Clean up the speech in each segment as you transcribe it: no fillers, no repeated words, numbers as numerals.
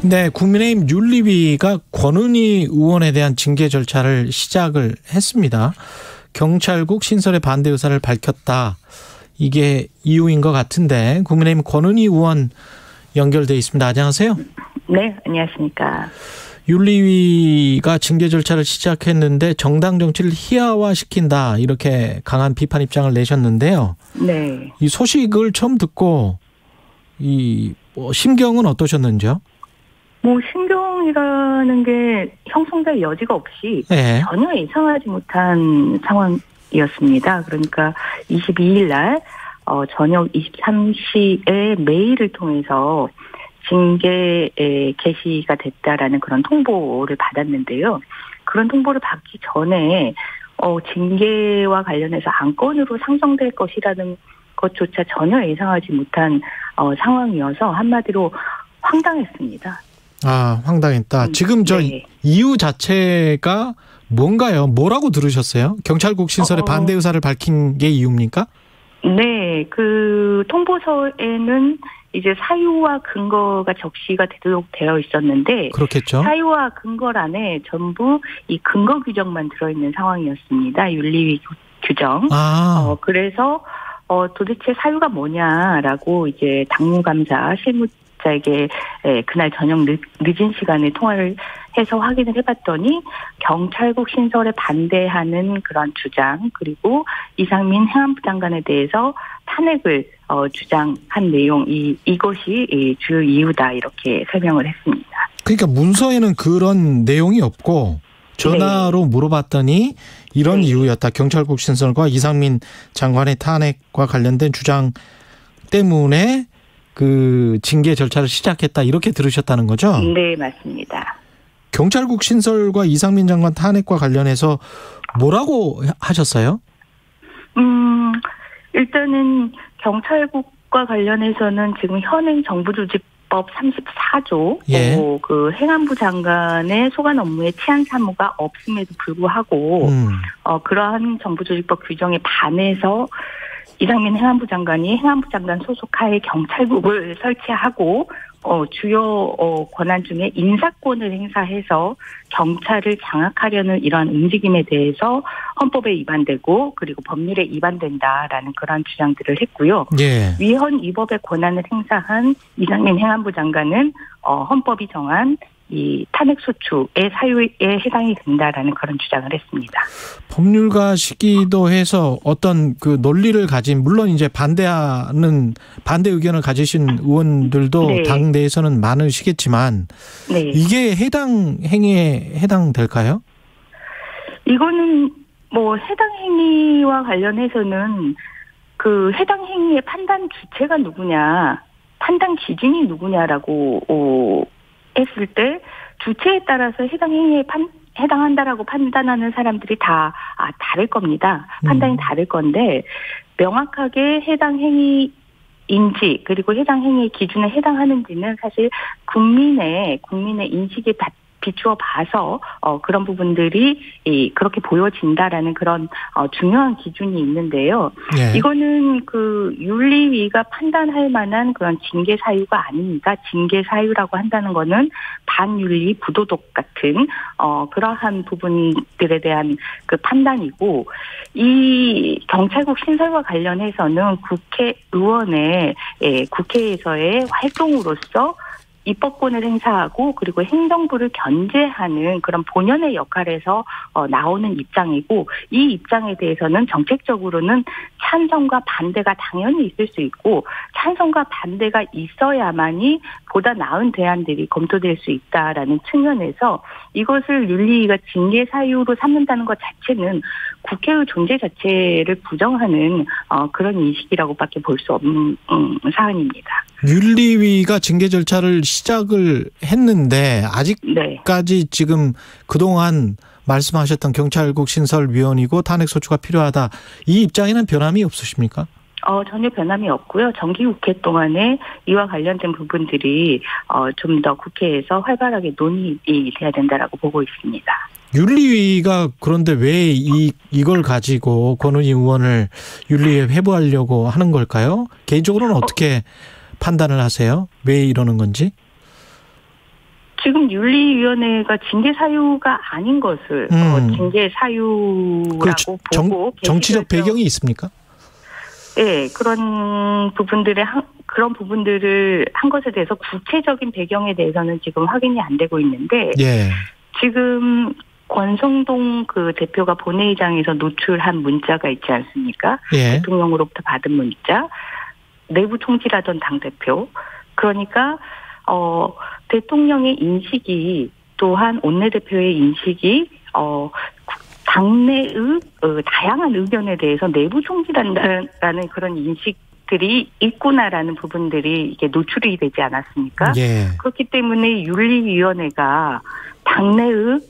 네, 국민의힘 윤리위가 권은희 의원에 대한 징계 절차를 시작을 했습니다. 경찰국 신설의 반대 의사를 밝혔다. 이게 이유인 것 같은데 국민의힘 권은희 의원 연결돼 있습니다. 안녕하세요. 네, 안녕하십니까. 윤리위가 징계 절차를 시작했는데 정당 정치를 희화화시킨다 이렇게 강한 비판 입장을 내셨는데요. 네. 이 소식을 처음 듣고 심경은 어떠셨는지요? 신경이라는 게 형성될 여지가 없이 네. 전혀 예상하지 못한 상황이었습니다. 그러니까 22일 날 저녁 23시에 메일을 통해서 징계 개시가 됐다라는 그런 통보를 받았는데요. 그런 통보를 받기 전에 징계와 관련해서 안건으로 상정될 것이라는 것조차 전혀 예상하지 못한 상황이어서 한마디로 황당했습니다. 아, 황당했다. 지금 네. 이유 자체가 뭔가요? 뭐라고 들으셨어요? 경찰국 신설의 반대 의사를 밝힌 게 이유입니까? 네, 그 통보서에는 이제 사유와 근거가 적시가 되도록 되어 있었는데, 그렇겠죠. 사유와 근거란에 전부 이 근거 규정만 들어있는 상황이었습니다. 윤리위 규정. 아. 그래서 도대체 사유가 뭐냐라고 이제 당무감사 실무자에게 그날 저녁 늦은 시간에 통화를 해서 확인을 해봤더니 경찰국 신설에 반대하는 그런 주장, 그리고 이상민 행안부 장관에 대해서 탄핵을 주장한 내용, 이것이 주요 이유다 이렇게 설명을 했습니다. 그러니까 문서에는 그런 내용이 없고 전화로 네. 물어봤더니 이런 네. 이유였다. 경찰국 신설과 이상민 장관의 탄핵과 관련된 주장 때문에 그 징계 절차를 시작했다 이렇게 들으셨다는 거죠? 네, 맞습니다. 경찰국 신설과 이상민 장관 탄핵과 관련해서 뭐라고 하셨어요? 일단은 경찰국과 관련해서는 지금 현행 정부조직법 34조 예. 그 행안부 장관의 소관 업무에 치안 사무가 없음에도 불구하고 그러한 정부조직법 규정에 반해서 이상민 행안부 장관이 행안부 장관 소속하에 경찰국을 설치하고 주요 권한 중에 인사권을 행사해서 경찰을 장악하려는 이러한 움직임에 대해서 헌법에 위반되고 그리고 법률에 위반된다라는 그런 주장들을 했고요. 예. 위헌 위법의 권한을 행사한 이상민 행안부 장관은 헌법이 정한 이 탄핵소추의 사유에 해당이 된다라는 그런 주장을 했습니다. 법률가시기도 해서 어떤 그 논리를 가진, 물론 이제 반대 의견을 가지신 의원들도 네. 당 내에서는 많으시겠지만 네. 이게 해당 행위에 해당될까요? 이거는 해당 행위와 관련해서는 그 해당 행위의 판단 주체가 누구냐, 판단 기준이 누구냐라고 했을 때 주체에 따라서 해당 행위에 해당한다라고 판단하는 사람들이 다 다를 겁니다. 판단이 다를 건데 명확하게 해당 행위인지 그리고 해당 행위의 기준에 해당하는지는 사실 국민의 인식에 비추어 봐서 그런 부분들이 그렇게 보여진다라는 그런 중요한 기준이 있는데요. 네. 이거는 그 윤리위가 판단할 만한 그런 징계 사유가 아닙니다. 징계 사유라고 한다는 거는 반윤리, 부도덕 같은 그러한 부분들에 대한 그 판단이고, 이 경찰국 신설과 관련해서는 국회의원의 국회에서의 활동으로서 입법권을 행사하고 그리고 행정부를 견제하는 그런 본연의 역할에서 나오는 입장이고, 이 입장에 대해서는 정책적으로는 찬성과 반대가 당연히 있을 수 있고 찬성과 반대가 있어야만이 보다 나은 대안들이 검토될 수 있다라는 측면에서 이것을 윤리위가 징계 사유로 삼는다는 것 자체는 국회의 존재 자체를 부정하는 그런 인식이라고밖에 볼 수 없는 사안입니다. 윤리위가 징계 절차를 시작을 했는데 아직까지 네. 지금 그동안 말씀하셨던 경찰국 신설위원이고 탄핵소추가 필요하다, 이 입장에는 변함이 없으십니까? 전혀 변함이 없고요. 정기국회 동안에 이와 관련된 부분들이 좀 더 국회에서 활발하게 논의이 돼야 된다라고 보고 있습니다. 윤리위가 그런데 왜 이걸 가지고 권은희 의원을 윤리위에 회부하려고 하는 걸까요? 개인적으로는 어떻게 판단을 하세요? 왜 이러는 건지? 지금 윤리위원회가 징계 사유가 아닌 것을 징계 사유라고 보고 정치적 배경이 있습니까? 네, 그런 부분들을 한 것에 대해서 구체적인 배경에 대해서는 지금 확인이 안 되고 있는데, 예. 지금 권성동 그 대표가 본회의장에서 노출한 문자가 있지 않습니까? 예. 대통령으로부터 받은 문자, 내부 총질하던 당대표. 그러니까 대통령의 인식이 또한 원내대표의 인식이 당내의 다양한 의견에 대해서 내부 총질한다라는 그런 인식들이 있구나라는 부분들이 이게 노출이 되지 않았습니까? 예. 그렇기 때문에 윤리위원회가 당내의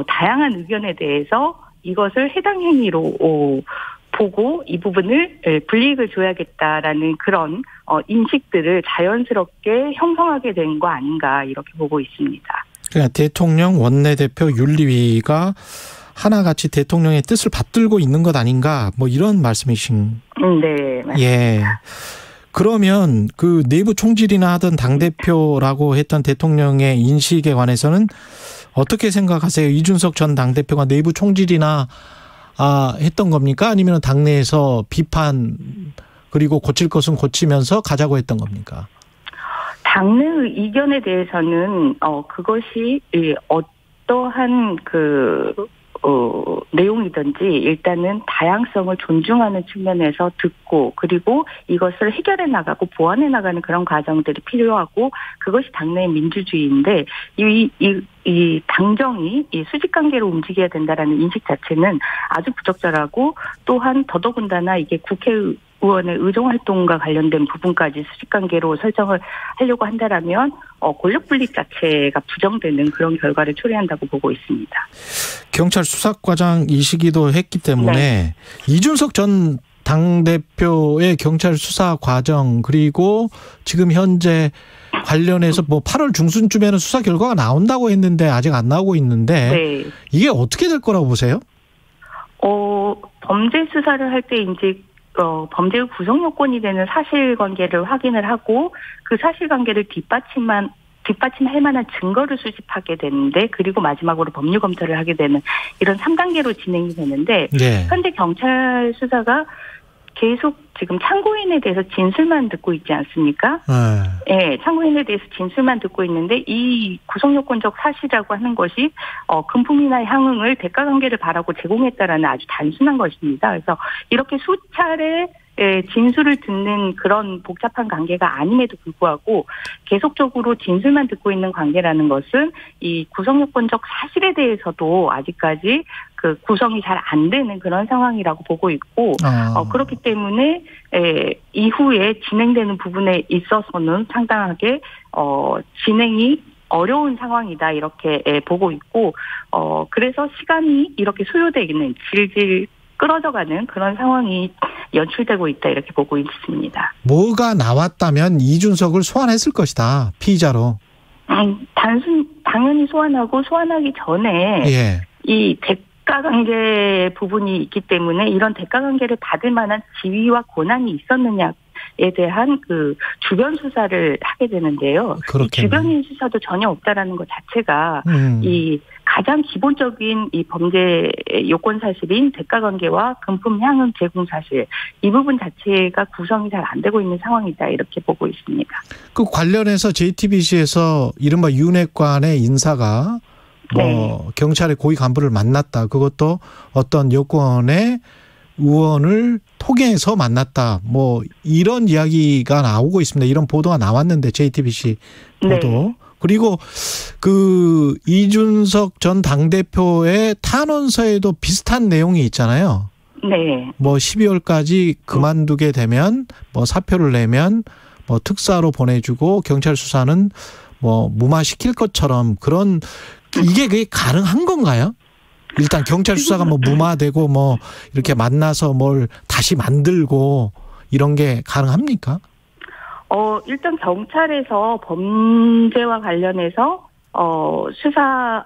다양한 의견에 대해서 이것을 해당 행위로 보고 이 부분을 불이익을 줘야겠다라는 그런 인식들을 자연스럽게 형성하게 된 거 아닌가 이렇게 보고 있습니다. 그러니까 대통령 원내대표 윤리위가 하나같이 대통령의 뜻을 받들고 있는 것 아닌가 뭐 이런 말씀이신. 네. 맞습니다. 예. 그러면 그 내부 총질이나 하던 당대표라고 했던 대통령의 인식에 관해서는 어떻게 생각하세요? 이준석 전 당대표가 내부 총질이나 했던 겁니까? 아니면 당내에서 비판 그리고 고칠 것은 고치면서 가자고 했던 겁니까? 당내의 이견에 대해서는 그것이 어떠한 내용이든지 일단은 다양성을 존중하는 측면에서 듣고 그리고 이것을 해결해 나가고 보완해 나가는 그런 과정들이 필요하고 그것이 당내의 민주주의인데 이 당정이 이 수직관계로 움직여야 된다라는 인식 자체는 아주 부적절하고 또한 더더군다나 이게 국회의원의 의정활동과 관련된 부분까지 수직관계로 설정을 하려고 한다라면 권력분립 자체가 부정되는 그런 결과를 초래한다고 보고 있습니다. 경찰 수사과장 이시기도 했기 때문에 네. 이준석 전 당대표의 경찰 수사 과정 그리고 지금 현재 관련해서 뭐 8월 중순쯤에는 수사 결과가 나온다고 했는데 아직 안 나오고 있는데 네. 이게 어떻게 될 거라고 보세요? 범죄 수사를 할 때 이제 범죄의 구성 요건이 되는 사실관계를 확인을 하고 그 사실관계를 뒷받침할 만한 증거를 수집하게 되는데 그리고 마지막으로 법률 검토를 하게 되는 이런 3단계로 진행이 되는데 네. 현재 경찰 수사가 계속 지금 참고인에 대해서 진술만 듣고 있지 않습니까? 네, 참고인에 대해서 진술만 듣고 있는데 이 구성요건적 사실이라고 하는 것이 금품이나 향응을 대가관계를 바라고 제공했다라는 아주 단순한 것입니다. 그래서 이렇게 수차례 진술을 듣는 그런 복잡한 관계가 아님에도 불구하고 계속적으로 진술만 듣고 있는 관계라는 것은 이 구성요건적 사실에 대해서도 아직까지 그 구성이 잘 안 되는 그런 상황이라고 보고 있고 그렇기 때문에 이후에 진행되는 부분에 있어서는 상당하게 진행이 어려운 상황이다 이렇게 보고 있고 그래서 시간이 이렇게 소요되기는 질질 끌어져가는 그런 상황이 연출되고 있다 이렇게 보고 있습니다. 뭐가 나왔다면 이준석을 소환했을 것이다. 피의자로. 당연히 소환하기 전에 예. 이 대가관계 부분이 있기 때문에 이런 대가관계를 받을 만한 지위와 권한이 있었느냐에 대한 그 주변 수사를 하게 되는데요. 이 주변인 수사도 전혀 없다라는 것 자체가 이 가장 기본적인 이 범죄 요건 사실인 대가관계와 금품 향응 제공 사실 이 부분 자체가 구성이 잘 안 되고 있는 상황이다 이렇게 보고 있습니다. 그 관련해서 JTBC에서 이른바 윤핵관의 인사가 네. 경찰의 고위 간부를 만났다. 그것도 어떤 여권의 의원을 통해서 만났다. 이런 이야기가 나오고 있습니다. 이런 보도가 나왔는데 JTBC 보도. 네. 그리고 그 이준석 전 당대표의 탄원서에도 비슷한 내용이 있잖아요. 네. 12월까지 그만두게 되면 사표를 내면 특사로 보내주고 경찰 수사는 무마시킬 것처럼 그런 이게 그게 가능한 건가요? 일단 경찰 수사가 무마되고 이렇게 만나서 뭘 다시 만들고 이런 게 가능합니까? 일단 경찰에서 범죄와 관련해서 수사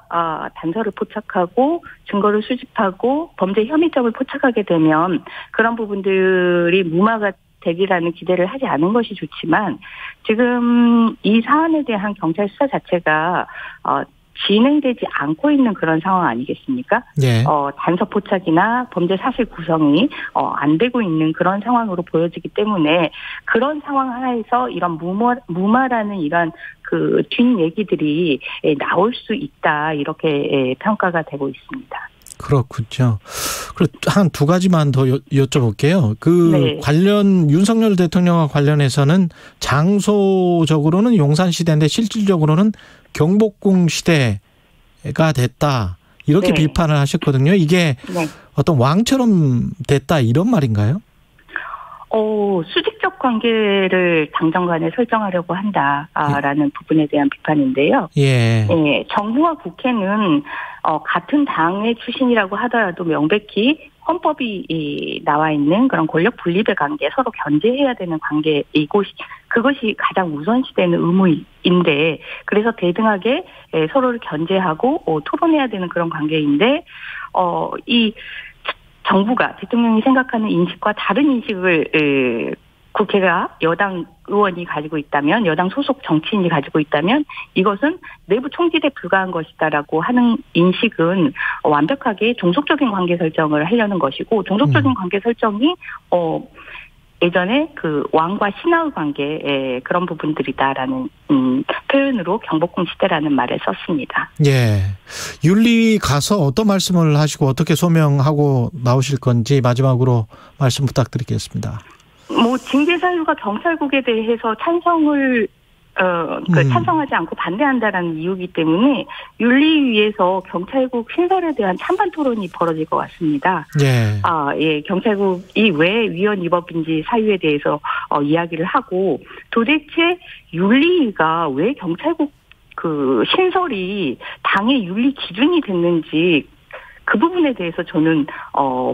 단서를 포착하고 증거를 수집하고 범죄 혐의점을 포착하게 되면 그런 부분들이 무마가 되기라는 기대를 하지 않은 것이 좋지만 지금 이 사안에 대한 경찰 수사 자체가 진행되지 않고 있는 그런 상황 아니겠습니까? 예. 단서 포착이나 범죄 사실 구성이 안 되고 있는 그런 상황으로 보여지기 때문에 그런 상황 하에서 이런 무마라는 이런 그 뒷얘기들이 나올 수 있다 이렇게 평가가 되고 있습니다. 그렇군요. 그리고 한 두 가지만 더 여쭤볼게요. 네. 관련 윤석열 대통령과 관련해서는 장소적으로는 용산 시대인데 실질적으로는 경복궁 시대가 됐다. 이렇게 네. 비판을 하셨거든요. 이게 네. 어떤 왕처럼 됐다 이런 말인가요? 수직적 관계를 당정 간에 설정하려고 한다라는 부분에 대한 비판인데요. 예. 예, 정부와 국회는 같은 당의 출신이라고 하더라도 명백히 헌법이 나와 있는 그런 권력 분립의 관계, 서로 견제해야 되는 관계이고 그것이 가장 우선시되는 의무인데 그래서 대등하게 서로를 견제하고 토론해야 되는 그런 관계인데 이 정부가 대통령이 생각하는 인식과 다른 인식을 국회가 여당 의원이 가지고 있다면 여당 소속 정치인이 가지고 있다면 이것은 내부 총질에 불과한 것이다라고 하는 인식은 완벽하게 종속적인 관계 설정을 하려는 것이고 종속적인 관계 설정이 예전에 그 왕과 신하의 관계 그런 부분들이다라는 표현으로 경복궁 시대라는 말을 썼습니다. 예. 윤리 가서 어떤 말씀을 하시고 어떻게 소명하고 나오실 건지 마지막으로 말씀 부탁드리겠습니다. 징계 사유가 경찰국에 대해서 찬성하지 않고 반대한다라는 이유이기 때문에 윤리위에서 경찰국 신설에 대한 찬반 토론이 벌어질 것 같습니다. 예. 예, 경찰국이 왜 위헌 위법인지 사유에 대해서 이야기를 하고 도대체 윤리위가 왜 경찰국 그 신설이 당의 윤리 기준이 됐는지 그 부분에 대해서 저는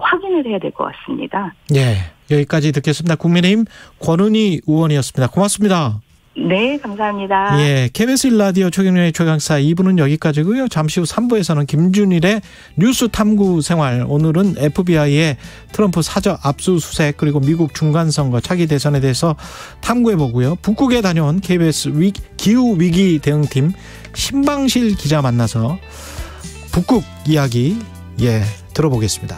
확인을 해야 될 것 같습니다. 예, 여기까지 듣겠습니다. 국민의힘 권은희 의원이었습니다. 고맙습니다. 네, 감사합니다. 예, KBS 1라디오 최경영의 최강사 2부는 여기까지고요. 잠시 후 3부에서는 김준일의 뉴스 탐구 생활. 오늘은 FBI의 트럼프 사저 압수수색 그리고 미국 중간선거 차기 대선에 대해서 탐구해보고요. 북극에 다녀온 KBS 기후위기 대응팀 신방실 기자 만나서 북극 이야기 들어보겠습니다.